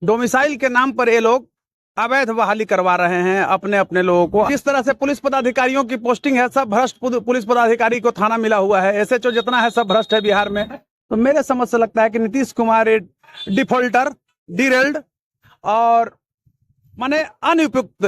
Domicile के नाम पर ये लोग अवैध बहाली करवा रहे हैं अपने अपने लोगों को। इस तरह से पुलिस पदाधिकारियों की पोस्टिंग है, सब भ्रष्ट पुलिस पदाधिकारी को थाना मिला हुआ है, एसएचओ जितना है सब भ्रष्ट है बिहार में। तो मेरे समझ से लगता है कि नीतीश कुमार एक डिफॉल्टर, डिरेल्ड और माने अनुपयुक्त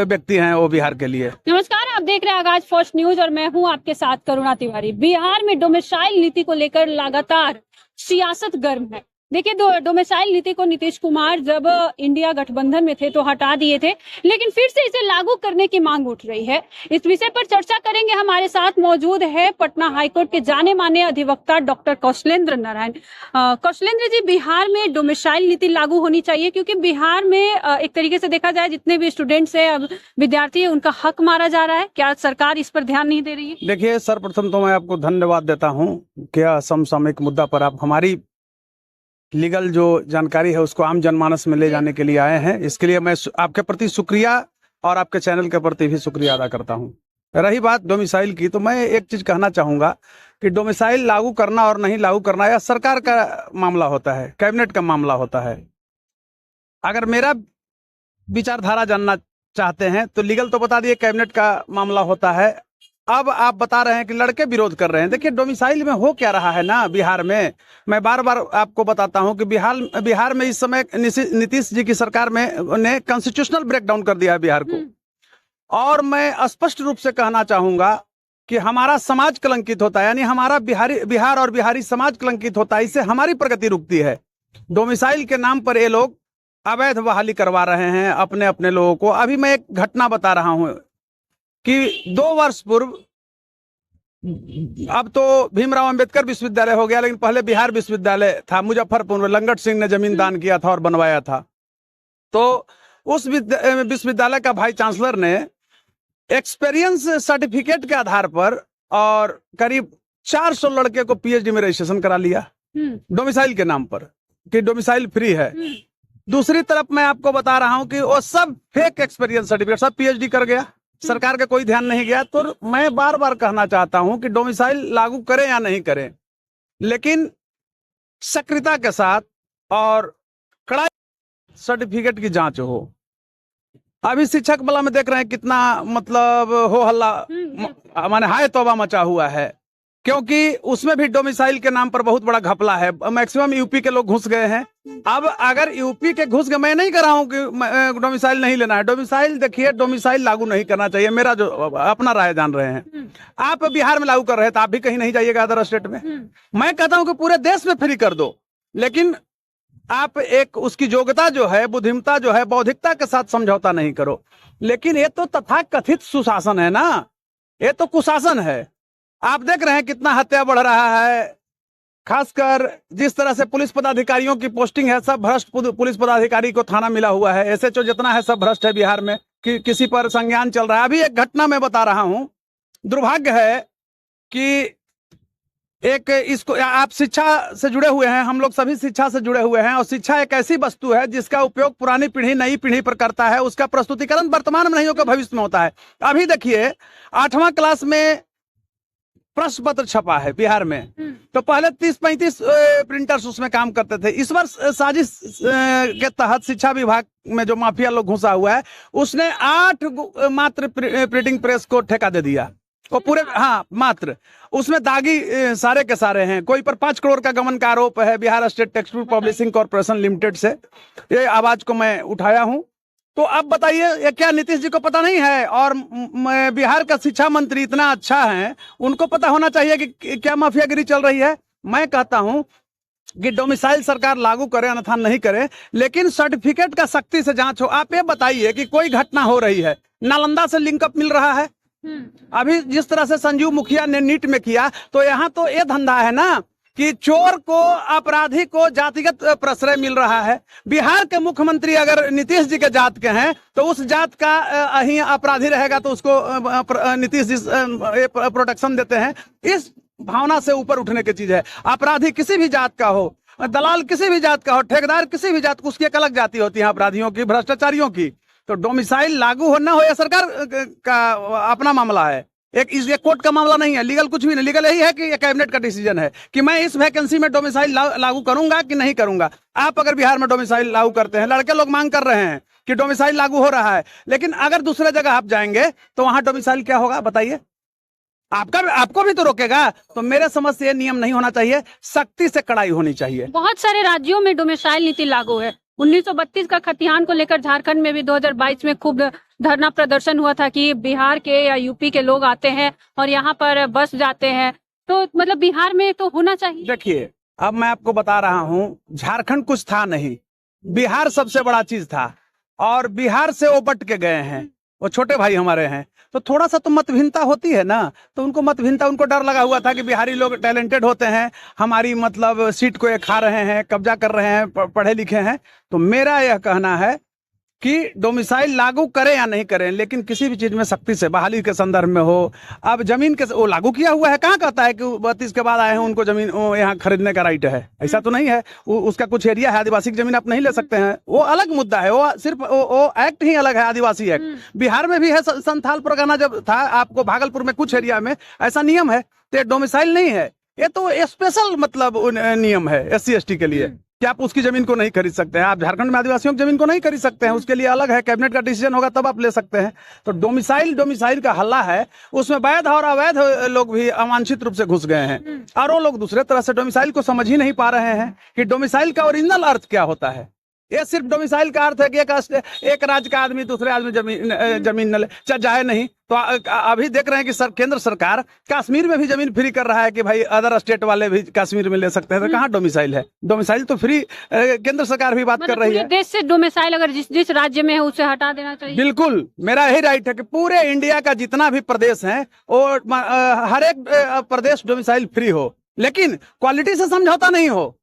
व्यक्ति हैं वो बिहार के लिए। नमस्कार, आप देख रहे हैं आगाज फर्स्ट न्यूज और मैं हूं आपके साथ करुणा तिवारी। बिहार में डोमिसाइल नीति को लेकर लगातार सियासत गर्म है। देखिए, डोमिसाइल नीति को नीतीश कुमार जब इंडिया गठबंधन में थे तो हटा दिए थे, लेकिन फिर से इसे लागू करने की मांग उठ रही है। इस विषय पर चर्चा करेंगे। हमारे साथ मौजूद है पटना हाईकोर्ट के जाने माने अधिवक्ता डॉक्टर कौशलेंद्र नारायण। कौशलेंद्र जी, बिहार में डोमिसाइल नीति लागू होनी चाहिए क्योंकि बिहार में एक तरीके से देखा जाए जितने भी स्टूडेंट्स है, विद्यार्थी है, उनका हक मारा जा रहा है। क्या सरकार इस पर ध्यान नहीं दे रही है? देखिए, सर्वप्रथम तो मैं आपको धन्यवाद देता हूँ कि समसामयिक मुद्दा पर आप हमारी लीगल जो जानकारी है उसको आम जनमानस में ले जाने के लिए आए हैं। इसके लिए मैं आपके प्रति शुक्रिया और आपके चैनल के प्रति भी शुक्रिया अदा करता हूं। रही बात डोमिसाइल की, तो मैं एक चीज कहना चाहूंगा कि डोमिसाइल लागू करना और नहीं लागू करना यह सरकार का मामला होता है, कैबिनेट का मामला होता है। अगर मेरा विचारधारा जानना चाहते हैं तो लीगल तो बता दिए कैबिनेट का मामला होता है। अब आप बता रहे हैं कि लड़के विरोध कर रहे हैं। देखिए, डोमिसाइल में हो क्या रहा है ना बिहार में, मैं बार बार आपको बताता हूं कि बिहार में इस समय नीतीश जी की सरकार में ने कॉन्स्टिट्यूशनल ब्रेकडाउन कर दिया है बिहार को। और मैं स्पष्ट रूप से कहना चाहूंगा कि हमारा समाज कलंकित होता है, यानी हमारा बिहार और बिहारी समाज कलंकित होता है। इससे हमारी प्रगति रुकती है। डोमिसाइल के नाम पर ये लोग अवैध बहाली करवा रहे हैं अपने अपने लोगों को। अभी मैं एक घटना बता रहा हूं कि 2 वर्ष पूर्व, अब तो भीमराव अंबेडकर विश्वविद्यालय हो गया, लेकिन पहले बिहार विश्वविद्यालय था मुजफ्फरपुर में, लंगट सिंह ने जमीन दान किया था और बनवाया था। तो उस विश्वविद्यालय का वाइस चांसलर ने एक्सपीरियंस सर्टिफिकेट के आधार पर और करीब 400 लड़के को पीएचडी में रजिस्ट्रेशन करा लिया डोमिसाइल के नाम पर कि डोमिसाइल फ्री है। दूसरी तरफ मैं आपको बता रहा हूं कि वो सब फेक एक्सपीरियंस सर्टिफिकेट, सब पीएचडी कर गया, सरकार का कोई ध्यान नहीं गया। तो मैं बार बार कहना चाहता हूं कि डोमिसाइल लागू करें या नहीं करें, लेकिन सक्रियता के साथ और कड़ाई सर्टिफिकेट की जांच हो। अभी शिक्षक बला में देख रहे हैं कितना मतलब हो हल्ला, माने हाय तौबा मचा हुआ है, क्योंकि उसमें भी डोमिसाइल के नाम पर बहुत बड़ा घपला है। मैक्सिमम यूपी के लोग घुस गए हैं। अब अगर यूपी के घुस गए, मैं नहीं कर रहा हूं कि डोमिसाइल नहीं लेना है। डोमिसाइल, देखिए, डोमिसाइल लागू नहीं करना चाहिए, मेरा जो अपना राय जान रहे हैं। आप बिहार में लागू कर रहे हैं तो आप भी कहीं नहीं जाइएगा अदर स्टेट में। मैं कहता हूं कि पूरे देश में फ्री कर दो, लेकिन आप एक उसकी योग्यता जो है, बुद्धिमता जो है, बौद्धिकता के साथ समझौता नहीं करो। लेकिन ये तो तथाकथित सुशासन है ना, ये तो कुशासन है। आप देख रहे हैं कितना हत्या बढ़ रहा है, खासकर जिस तरह से पुलिस पदाधिकारियों की पोस्टिंग है, सब भ्रष्ट पुलिस पदाधिकारी को थाना मिला हुआ है, एसएचओ जितना है सब भ्रष्ट है बिहार में, किसी पर संज्ञान चल रहा है। अभी एक घटना मैं बता रहा हूं, दुर्भाग्य है कि एक इसको, आप शिक्षा से जुड़े हुए हैं, हम लोग सभी शिक्षा से जुड़े हुए हैं, और शिक्षा एक ऐसी वस्तु है जिसका उपयोग पुरानी पीढ़ी नई पीढ़ी पर करता है, उसका प्रस्तुतिकरण वर्तमान में नहीं होकर भविष्य में होता है। अभी देखिए, 8वां क्लास में प्रश्न पत्र छपा है बिहार में, तो पहले 30-35 प्रिंटर्स उसमें काम करते थे। इस वर्ष साजिश के तहत शिक्षा विभाग में जो माफिया लोग घुसा हुआ है, उसने 8 मात्र प्रिंटिंग प्रेस को ठेका दे दिया। वो पूरे, हाँ, मात्र उसमें दागी सारे के सारे हैं। कोई पर 5 करोड़ का गबन का आरोप है Bihar state text book publishing corporation limited से। ये आवाज को मैं उठाया हूं। तो अब बताइए, ये क्या नीतीश जी को पता नहीं है? और बिहार का शिक्षा मंत्री इतना अच्छा है, उनको पता होना चाहिए कि क्या माफियागिरी चल रही है। मैं कहता हूं कि डोमिसाइल सरकार लागू करे अन्यथा नहीं करे, लेकिन सर्टिफिकेट का सख्ती से जांच हो। आप ये बताइए कि कोई घटना हो रही है, नालंदा से लिंकअप मिल रहा है, अभी जिस तरह से संजीव मुखिया ने नीट में किया, तो यहाँ तो ये धंधा है ना कि चोर को, अपराधी को जातिगत प्रश्रय मिल रहा है। बिहार के मुख्यमंत्री अगर नीतीश जी के जात के हैं तो उस जात का ही अपराधी रहेगा, तो उसको नीतीश जी प्रोटेक्शन देते हैं। इस भावना से ऊपर उठने की चीज है। अपराधी किसी भी जात का हो, दलाल किसी भी जात का हो, ठेकेदार किसी भी जात, उसकी एक अलग जाति होती है अपराधियों की, भ्रष्टाचारियों की। तो डोमिसाइल लागू हो ना हो, यह सरकार का अपना मामला है, ये कोर्ट का मामला नहीं है, लीगल कुछ भी नहीं, लीगल यही है कि ये कैबिनेट का डिसीजन है कि मैं इस वैकेंसी में डोमिसाइल लागू करूंगा कि नहीं करूंगा। आप अगर बिहार में डोमिसाइल लागू करते हैं, लड़के लोग मांग कर रहे हैं कि डोमिसाइल लागू हो रहा है, लेकिन अगर दूसरे जगह आप जाएंगे तो वहां डोमिसाइल क्या होगा बताइए? आपको भी तो रोकेगा। तो मेरे समझ से ये नियम नहीं होना चाहिए, सख्ती से कड़ाई होनी चाहिए। बहुत सारे राज्यों में डोमिसाइल नीति लागू है। 1932 का खतियान को लेकर झारखंड में भी 2022 में खूब धरना प्रदर्शन हुआ था कि बिहार के या यूपी के लोग आते हैं और यहाँ पर बस जाते हैं, तो मतलब बिहार में तो होना चाहिए। देखिए, अब मैं आपको बता रहा हूँ, झारखंड कुछ था नहीं, बिहार सबसे बड़ा चीज था, और बिहार से वो बट के गए हैं, वो छोटे भाई हमारे हैं, तो थोड़ा सा तो मतभिन्नता होती है ना। तो उनको मतभिन्नता, उनको डर लगा हुआ था कि बिहारी लोग टैलेंटेड होते हैं, हमारी मतलब सीट को ये खा रहे हैं, कब्जा कर रहे हैं, पढ़े लिखे हैं। तो मेरा यह कहना है कि डोमिसाइल लागू करें या नहीं करें, लेकिन किसी भी चीज में सख्ती से, बहाली के संदर्भ में हो। अब जमीन के वो लागू किया हुआ है, कहाँ कहता है कि 32 के बाद आए हैं उनको जमीन यहाँ खरीदने का राइट है? ऐसा तो नहीं है। उसका कुछ एरिया है, आदिवासी की जमीन आप नहीं ले सकते हैं, वो अलग मुद्दा है, वो सिर्फ वो एक्ट ही अलग है, आदिवासी एक्ट। बिहार में भी है, संथाल परगना जब था, आपको भागलपुर में कुछ एरिया में ऐसा नियम है, तो डोमिसाइल नहीं है, ये तो स्पेशल मतलब नियम है SC ST के लिए कि आप उसकी जमीन को नहीं खरीद सकते हैं। आप झारखंड में आदिवासियों की जमीन को नहीं खरीद सकते हैं, उसके लिए अलग है, कैबिनेट का डिसीजन होगा तब आप ले सकते हैं। तो डोमिसाइल का हल्ला है, उसमें वैध और अवैध लोग भी अवांछित रूप से घुस गए हैं, और वो लोग दूसरे तरह से डोमिसाइल को समझ ही नहीं पा रहे हैं कि डोमिसाइल का ओरिजिनल अर्थ क्या होता है। ये सिर्फ डोमिसाइल का अर्थ है कि एक राज्य का आदमी दूसरे आदमी जमीन न ले, चाहे नहीं। तो अभी देख रहे हैं कि केंद्र सरकार कश्मीर में भी जमीन फ्री कर रहा है कि भाई अदर स्टेट वाले भी कश्मीर में ले सकते हैं। तो कहाँ डोमिसाइल है? डोमिसाइल तो फ्री केंद्र सरकार भी बात कर रही है। देश से डोमिसाइल अगर जिस राज्य में है उसे हटा देना चाहिए। बिल्कुल, मेरा यही राइट है कि पूरे इंडिया का जितना भी प्रदेश है, वो हर एक प्रदेश डोमिसाइल फ्री हो, लेकिन क्वालिटी से समझौता नहीं हो।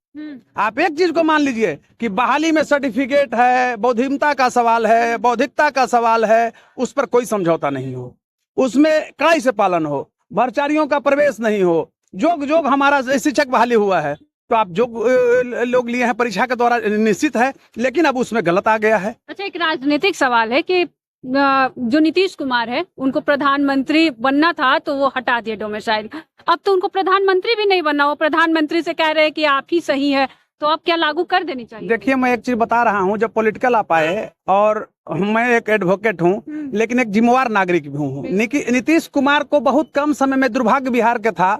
आप एक चीज को मान लीजिए कि बहाली में सर्टिफिकेट है, बौद्धिकता का सवाल है, बौद्धिकता का सवाल है, उस पर कोई समझौता नहीं हो, उसमें कड़ाई से पालन हो, भ्रष्टाचारियों का प्रवेश नहीं हो। जो हमारा शिक्षक बहाली हुआ है, तो आप जो लोग लिए हैं परीक्षा के द्वारा निश्चित है, लेकिन अब उसमें गलत आ गया है। अच्छा, एक राजनीतिक सवाल है कि जो नीतीश कुमार है, उनको प्रधानमंत्री बनना था तो वो हटा दिए डोमिसाइल। अब तो उनको प्रधानमंत्री भी नहीं बनना, वो प्रधानमंत्री से कह रहे हैं कि आप ही सही है, तो अब क्या लागू कर देनी चाहिए? देखिए, मैं एक चीज बता रहा हूँ, जब पॉलिटिकल आप आए, और मैं एक एडवोकेट हूँ, लेकिन एक जिम्मेवार नागरिक भी हूँ। नीतीश कुमार को बहुत कम समय में दुर्भाग्य बिहार के था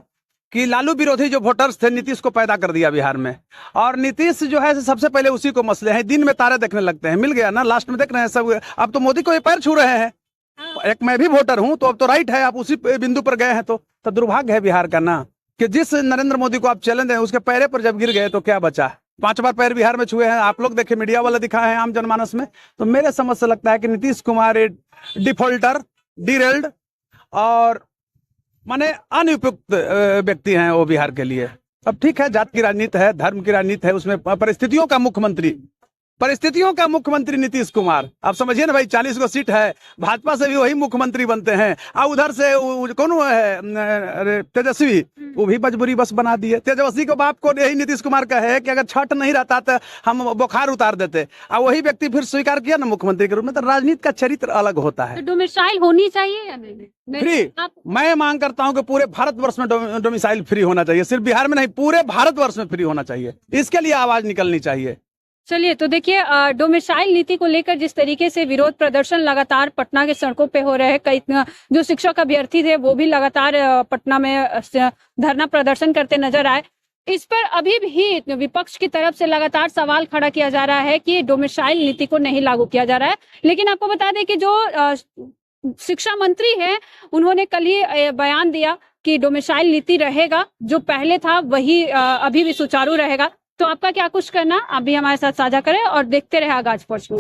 कि लालू विरोधी जो वोटर्स थे, नीतीश को पैदा कर दिया बिहार में। और नीतीश जो है सबसे पहले उसी को मसले हैं, दिन में तारे देखने लगते हैं, मिल गया ना, लास्ट में देख रहे हैं सब। अब तो मोदी को ये पैर छू रहे हैं। एक मैं भी वोटर हूं, तो अब तो राइट है, आप उसी बिंदु पर गए हैं। तो दुर्भाग्य है बिहार का ना, कि जिस नरेंद्र मोदी को आप चैलेंज दें, उसके पैरे पर जब गिर गए तो क्या बचा? 5 बार पैर बिहार में छुए हैं, आप लोग देखे, मीडिया वाला दिखा है आम जनमानस में। तो मेरे समझ से लगता है कि नीतीश कुमार एक डिफॉल्टर, डिरेल्ड और माने अनुपयुक्त व्यक्ति हैं वो बिहार के लिए। अब ठीक है, जात की राजनीति है, धर्म की राजनीति है, उसमें परिस्थितियों का मुख्यमंत्री नीतीश कुमार। आप समझिए ना भाई, 40 को सीट है, भाजपा से भी वही मुख्यमंत्री बनते हैं, और उधर से कौन है तेजस्वी, वो भी मजबूरी बस बना दिए। तेजस्वी के बाप को यही नीतीश कुमार का है कि अगर छठ नहीं रहता तो हम बुखार उतार देते, और वही व्यक्ति फिर स्वीकार किया ना मुख्यमंत्री के रूप में। तो राजनीति का चरित्र अलग होता है। तो डोमिसाइल होनी चाहिए या नहीं? फ्री, मैं मांग करता हूं कि पूरे भारतवर्ष में डोमिसाइल फ्री होना चाहिए, सिर्फ बिहार में नहीं, पूरे भारतवर्ष में फ्री होना चाहिए। इसके लिए आवाज निकलनी चाहिए। चलिए, तो देखिए, डोमिसाइल नीति को लेकर जिस तरीके से विरोध प्रदर्शन लगातार पटना के सड़कों पे हो रहे हैं, कई जो शिक्षक अभ्यर्थी थे वो भी लगातार पटना में धरना प्रदर्शन करते नजर आए। इस पर अभी भी विपक्ष की तरफ से लगातार सवाल खड़ा किया जा रहा है कि डोमिसाइल नीति को नहीं लागू किया जा रहा है। लेकिन आपको बता दें कि जो शिक्षा मंत्री है, उन्होंने कल ही बयान दिया कि डोमिसाइल नीति रहेगा, जो पहले था वही अभी भी सुचारू रहेगा। तो आपका क्या कुछ करना, आप भी हमारे साथ साझा करें और देखते रहे आगाज फर्स्ट न्यूज।